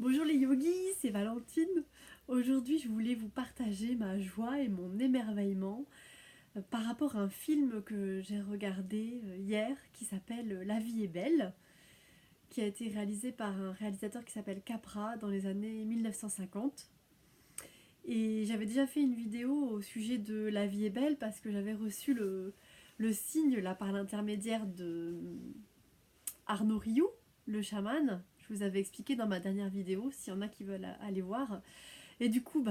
Bonjour les yogis, c'est Valentine. Aujourd'hui, je voulais vous partager ma joie et mon émerveillement par rapport à un film que j'ai regardé hier qui s'appelle La vie est belle, qui a été réalisé par un réalisateur qui s'appelle Capra dans les années 1950. Et j'avais déjà fait une vidéo au sujet de La vie est belle parce que j'avais reçu le signe là par l'intermédiaire de Arnaud Rioux, le chaman. Je vous avais expliqué dans ma dernière vidéo, s'il y en a qui veulent aller voir. Et du coup,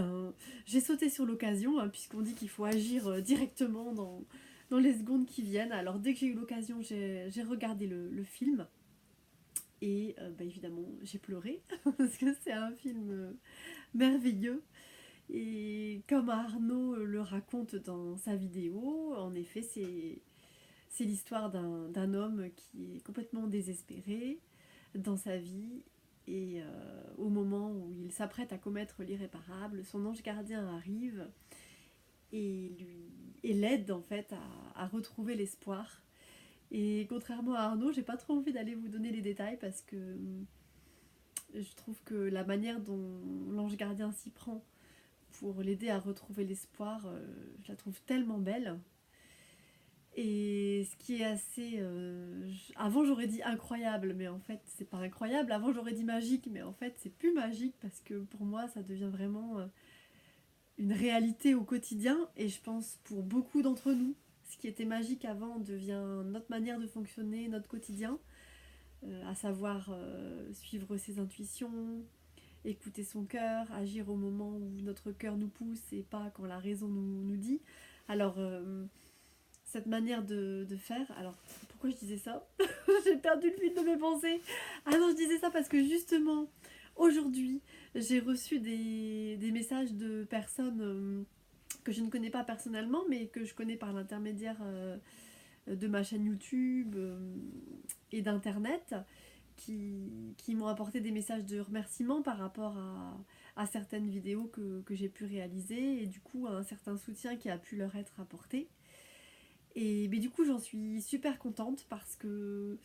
j'ai sauté sur l'occasion, hein, puisqu'on dit qu'il faut agir directement dans les secondes qui viennent. Alors dès que j'ai eu l'occasion, j'ai regardé le film. Et évidemment, j'ai pleuré, parce que c'est un film merveilleux. Et comme Arnaud le raconte dans sa vidéo, en effet, c'est l'histoire d'un homme qui est complètement désespéré dans sa vie. Et au moment où il s'apprête à commettre l'irréparable, son ange gardien arrive et l'aide en fait à retrouver l'espoir. Et contrairement à Arnaud, j'ai pas trop envie d'aller vous donner les détails parce que je trouve que la manière dont l'ange gardien s'y prend pour l'aider à retrouver l'espoir, je la trouve tellement belle. Et ce qui est assez... avant j'aurais dit incroyable, mais en fait c'est pas incroyable. Avant j'aurais dit magique, mais en fait c'est plus magique parce que pour moi ça devient vraiment une réalité au quotidien. Et je pense pour beaucoup d'entre nous, ce qui était magique avant devient notre manière de fonctionner, notre quotidien. À savoir suivre ses intuitions, écouter son cœur, agir au moment où notre cœur nous pousse et pas quand la raison nous dit. Alors... cette manière de faire. Alors, pourquoi je disais ça? J'ai perdu le fil de mes pensées. Ah non, je disais ça parce que justement, aujourd'hui, j'ai reçu des messages de personnes que je ne connais pas personnellement, mais que je connais par l'intermédiaire de ma chaîne YouTube et d'Internet, qui m'ont apporté des messages de remerciement par rapport à certaines vidéos que j'ai pu réaliser, et du coup à un certain soutien qui a pu leur être apporté. Et mais du coup, j'en suis super contente parce que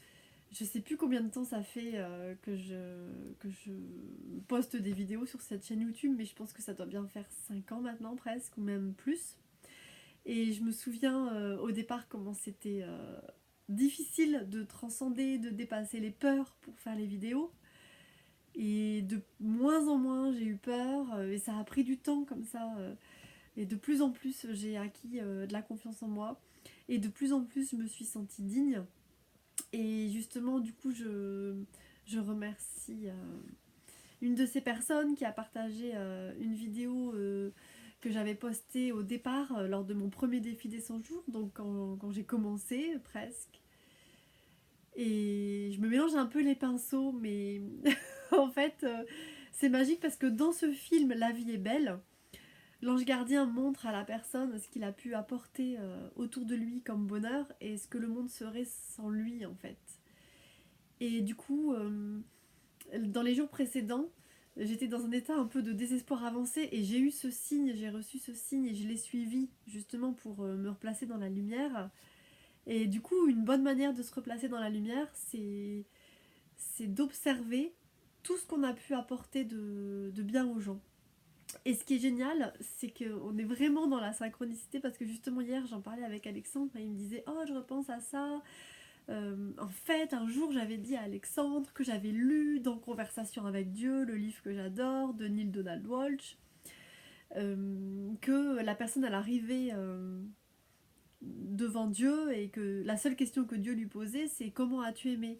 je sais plus combien de temps ça fait que je poste des vidéos sur cette chaîne YouTube, mais je pense que ça doit bien faire 5 ans maintenant presque, ou même plus. Et je me souviens au départ comment c'était difficile de transcender, de dépasser les peurs pour faire les vidéos. Et de moins en moins j'ai eu peur, et ça a pris du temps comme ça. Et de plus en plus j'ai acquis de la confiance en moi. Et de plus en plus, je me suis sentie digne. Et justement, du coup, je remercie une de ces personnes qui a partagé une vidéo que j'avais postée au départ lors de mon premier défi des 100 jours, donc quand j'ai commencé presque. Et je me mélange un peu les pinceaux, mais en fait, c'est magique parce que dans ce film, La vie est belle, l'ange gardien montre à la personne ce qu'il a pu apporter autour de lui comme bonheur et ce que le monde serait sans lui en fait. Et du coup, dans les jours précédents, j'étais dans un état un peu de désespoir avancé et j'ai eu ce signe, j'ai reçu ce signe et je l'ai suivi justement pour me replacer dans la lumière. Et du coup, une bonne manière de se replacer dans la lumière, c'est d'observer tout ce qu'on a pu apporter de bien aux gens. Et ce qui est génial, c'est qu'on est vraiment dans la synchronicité parce que justement hier j'en parlais avec Alexandre et il me disait oh je repense à ça. En fait un jour j'avais dit à Alexandre que j'avais lu dans Conversation avec Dieu, le livre que j'adore de Neil Donald Walsh, que la personne elle arrivait devant Dieu et que la seule question que Dieu lui posait c'est comment as-tu aimé.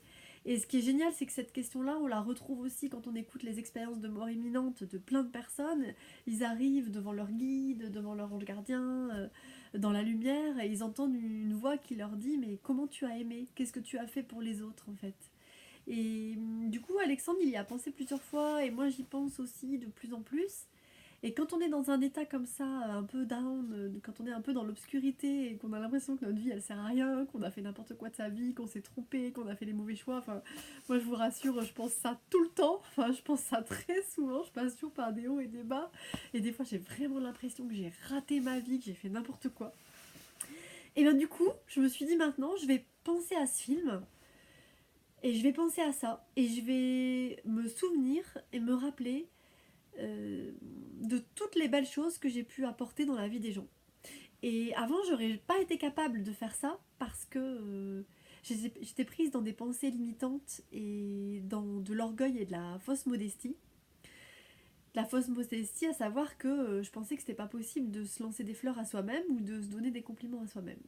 Et ce qui est génial, c'est que cette question-là, on la retrouve aussi quand on écoute les expériences de mort imminente de plein de personnes. Ils arrivent devant leur guide, devant leur ange gardien, dans la lumière, et ils entendent une voix qui leur dit « Mais comment tu as aimé? Qu'est-ce que tu as fait pour les autres, en fait ?» Et du coup, Alexandre, il y a pensé plusieurs fois, et moi, j'y pense aussi de plus en plus. Et quand on est dans un état comme ça, un peu down, quand on est un peu dans l'obscurité et qu'on a l'impression que notre vie elle sert à rien, qu'on a fait n'importe quoi de sa vie, qu'on s'est trompé, qu'on a fait les mauvais choix, enfin, moi je vous rassure, je pense ça tout le temps, enfin, je pense ça très souvent, je passe toujours par des hauts et des bas, et des fois j'ai vraiment l'impression que j'ai raté ma vie, que j'ai fait n'importe quoi. Et bien du coup, je me suis dit maintenant, je vais penser à ce film, Et je vais penser à ça, et je vais me souvenir et me rappeler de toutes les belles choses que j'ai pu apporter dans la vie des gens. Et avant, j'aurais pas été capable de faire ça parce que j'étais prise dans des pensées limitantes et dans de l'orgueil et de la fausse modestie. La fausse modestie, à savoir que je pensais que c'était pas possible de se lancer des fleurs à soi-même ou de se donner des compliments à soi-même.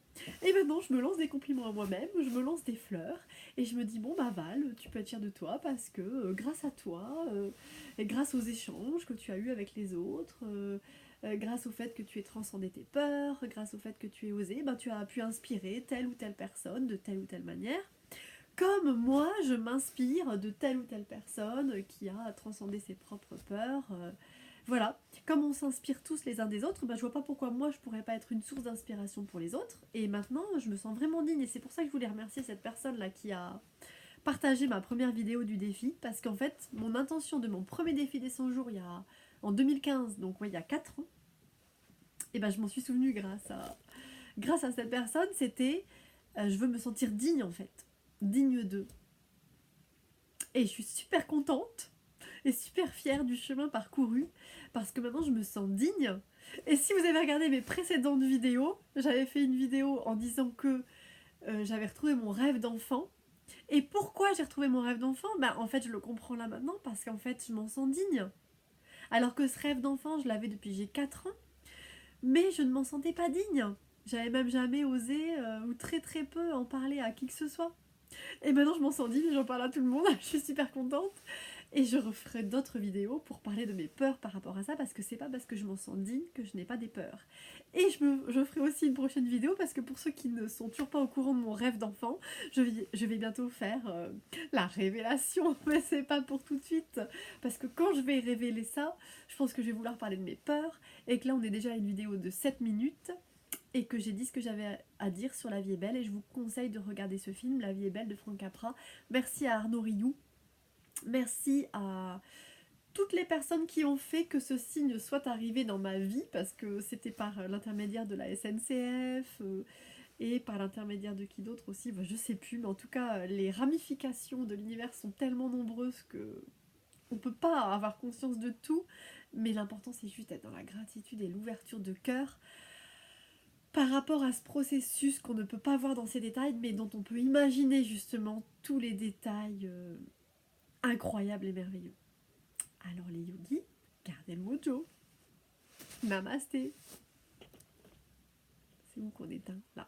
Et maintenant, je me lance des compliments à moi-même, je me lance des fleurs, et je me dis, bon bah Val, tu peux être fière de toi parce que grâce à toi, et grâce aux échanges que tu as eus avec les autres, grâce au fait que tu aies transcendé tes peurs, grâce au fait que tu aies osé, ben, tu as pu inspirer telle ou telle personne de telle ou telle manière. Comme moi, je m'inspire de telle ou telle personne qui a transcendé ses propres peurs. Voilà, comme on s'inspire tous les uns des autres, bah, je vois pas pourquoi moi je pourrais pas être une source d'inspiration pour les autres. Et maintenant, je me sens vraiment digne. Et c'est pour ça que je voulais remercier cette personne-là qui a partagé ma première vidéo du défi. Parce qu'en fait, mon intention de mon premier défi des 100 jours en 2015, donc ouais, il y a 4 ans, et ben je m'en suis souvenue grâce à cette personne. C'était je veux me sentir digne en fait. Digne d'eux. Et je suis super contente et super fière du chemin parcouru parce que maintenant je me sens digne. Et si vous avez regardé mes précédentes vidéos, j'avais fait une vidéo en disant que j'avais retrouvé mon rêve d'enfant. Et pourquoi j'ai retrouvé mon rêve d'enfant? Bah en fait je le comprends là maintenant parce qu'en fait je m'en sens digne. Alors que ce rêve d'enfant je l'avais depuis j'ai 4 ans, mais je ne m'en sentais pas digne. J'avais même jamais osé ou très très peu en parler à qui que ce soit. Et maintenant je m'en sens digne, j'en parle à tout le monde, je suis super contente. Et je referai d'autres vidéos pour parler de mes peurs par rapport à ça, parce que c'est pas parce que je m'en sens digne que je n'ai pas des peurs. Et je ferai aussi une prochaine vidéo, parce que pour ceux qui ne sont toujours pas au courant de mon rêve d'enfant, je vais bientôt faire la révélation, mais c'est pas pour tout de suite. Parce que quand je vais révéler ça, je pense que je vais vouloir parler de mes peurs, et que là on est déjà à une vidéo de 7 minutes, et que j'ai dit ce que j'avais à dire sur La vie est belle, et je vous conseille de regarder ce film, La vie est belle de Frank Capra. Merci à Arnaud Rioux. Merci à toutes les personnes qui ont fait que ce signe soit arrivé dans ma vie, parce que c'était par l'intermédiaire de la SNCF et par l'intermédiaire de qui d'autre aussi, je sais plus, mais en tout cas les ramifications de l'univers sont tellement nombreuses que on peut pas avoir conscience de tout, mais l'important c'est juste d'être dans la gratitude et l'ouverture de cœur par rapport à ce processus qu'on ne peut pas voir dans ces détails, mais dont on peut imaginer justement tous les détails incroyables et merveilleux. Alors les yogis, gardez le mojo. Namasté. C'est où qu'on éteint? Là.